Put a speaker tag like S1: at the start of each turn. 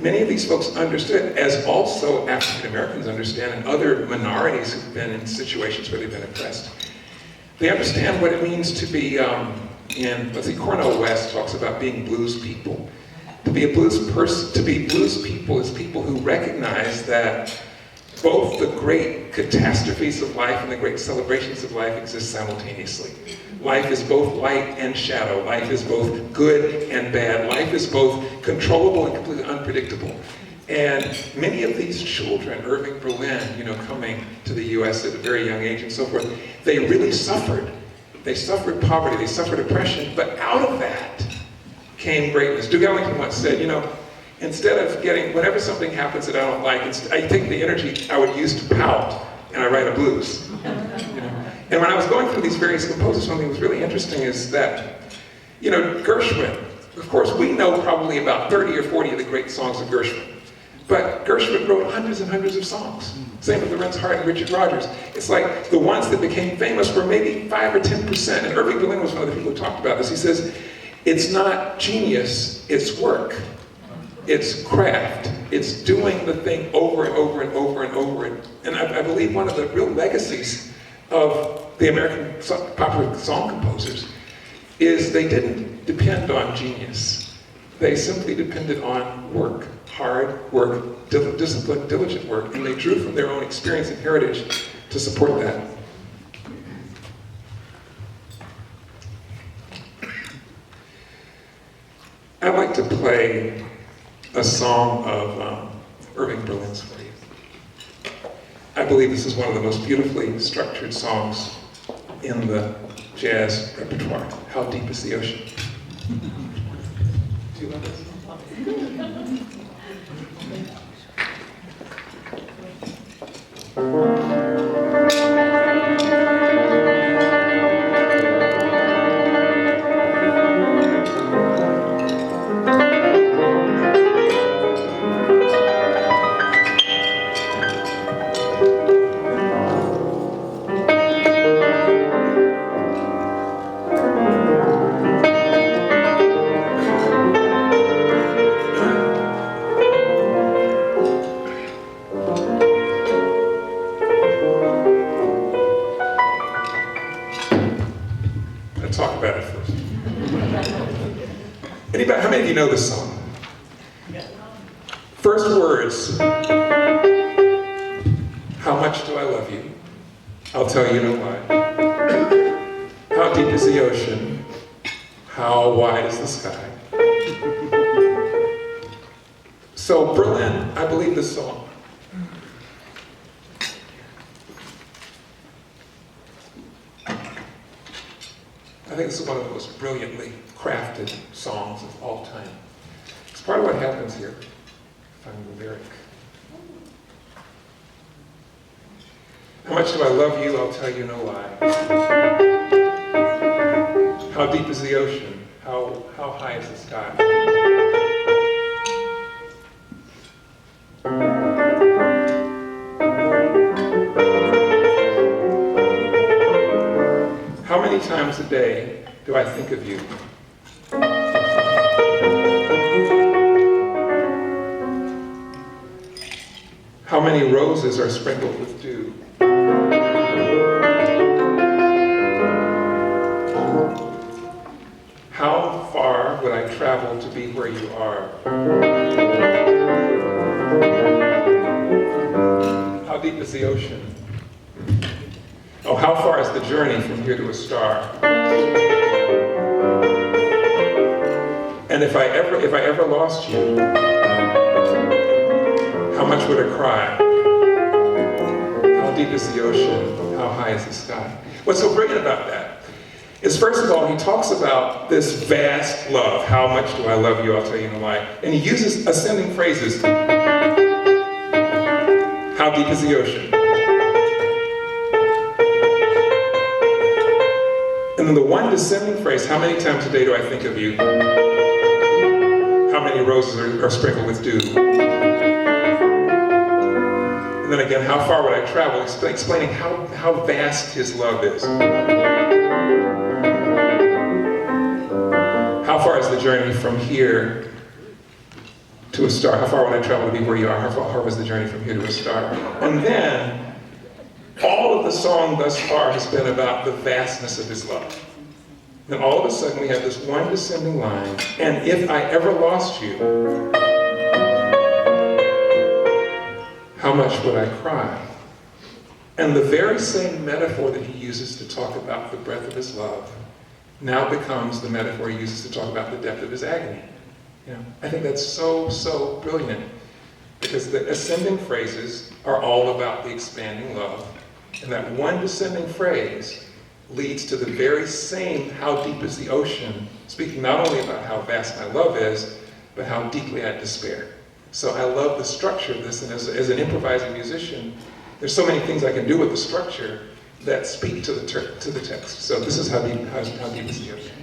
S1: many of these folks understood, as also African Americans understand, and other minorities who've been in situations where they've been oppressed. They understand what it means to be Cornel West talks about being blues people. To be blues people is people who recognize that both the great catastrophes of life and the great celebrations of life exist simultaneously. Life is both light and shadow. Life is both good and bad. Life is both controllable and completely unpredictable. And many of these children, Irving Berlin, coming to the US at a very young age and so forth, they really suffered. They suffered poverty, they suffered oppression, but out of that came greatness. Duke Ellington once said, instead of whenever something happens that I don't like, I take the energy I would use to pout and I write a blues. And when I was going through these various composers, one thing that was really interesting is that, Gershwin, of course, we know probably about 30 or 40 of the great songs of Gershwin. But Gershwin wrote hundreds and hundreds of songs. Same with Lorenz Hart and Richard Rodgers. It's like the ones that became famous were maybe 5 or 10%. And Irving Berlin was one of the people who talked about this. He says, it's not genius, it's work. It's craft. It's doing the thing over and over and over and over. And I believe one of the real legacies of the American popular song composers is they didn't depend on genius. They simply depended on work. Hard work, disciplined, diligent work, and they drew from their own experience and heritage to support that. I'd like to play a song of Irving Berlin's for you. I believe this is one of the most beautifully structured songs in the jazz repertoire. How Deep is the Ocean? Do you love this? How many of you know this song? First words. How much do I love you? I'll tell you no lie. How deep is the ocean? How wide is the sky? So Berlin, I believe this song. I think this is one of the most brilliantly crafted songs of all time. It's part of what happens here. Find the lyric. How much do I love you? I'll tell you no lie. How deep is the ocean? How high is the sky? How many times a day do I think of you? How many roses are sprinkled with dew? How far would I travel to be where you are? How deep is the ocean? Oh, how far is the journey from here to a star? And if I ever lost you, how much would I cry? How deep is the ocean? How high is the sky? What's so brilliant about that is, first of all, he talks about this vast love. How much do I love you? I'll tell you no lie. And he uses ascending phrases. How deep is the ocean? And then the one descending phrase, how many times a day do I think of you? How many roses are sprinkled with dew? And then again, how far would I travel? Explaining how vast his love is. How far is the journey from here to a star? How far would I travel to be where you are? How far was the journey from here to a star? And then, all of the song thus far has been about the vastness of his love. Then all of a sudden we have this one descending line, and if I ever lost you, how much would I cry? And the very same metaphor that he uses to talk about the breadth of his love now becomes the metaphor he uses to talk about the depth of his agony. You know, I think that's so, so brilliant, because the ascending phrases are all about the expanding love, and that one descending phrase leads to the very same how deep is the ocean, speaking not only about how vast my love is, but how deeply I despair. So I love the structure of this, and as an improvising musician, there's so many things I can do with the structure that speak to the text. So this is how deep is the ocean.